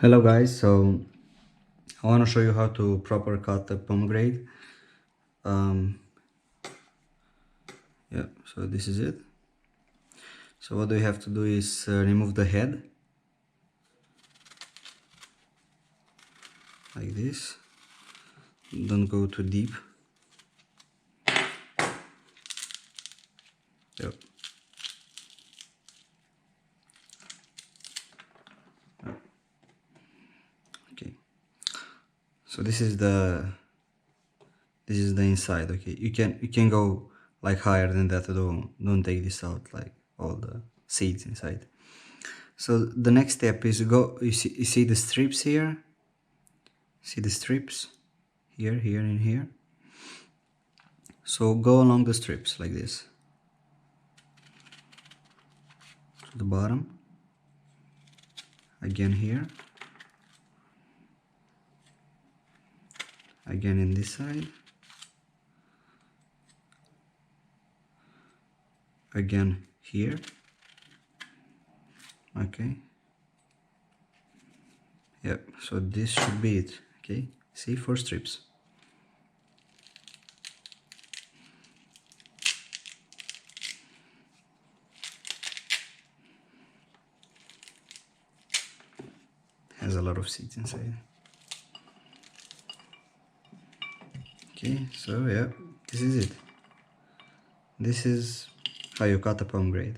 Hello guys, so I want to show you how to proper cut a pomegranate. Um, yeah, so this is it. So what you have to do is remove the head like this. Don't go too deep. Yep. Okay. So this is the inside. Okay, you can go like higher than that. Don't take this out, like all the seeds inside. So the next step is go. You see the strips here. See the strips here, here, and here. So go along the strips like this to the bottom. Again here. Again in this side. Again here. Okay. Yep, so this should be it. Okay, see, 4 strips. Has a lot of seeds inside. Okay, so yeah, this is it. This is how you cut a pomegranate.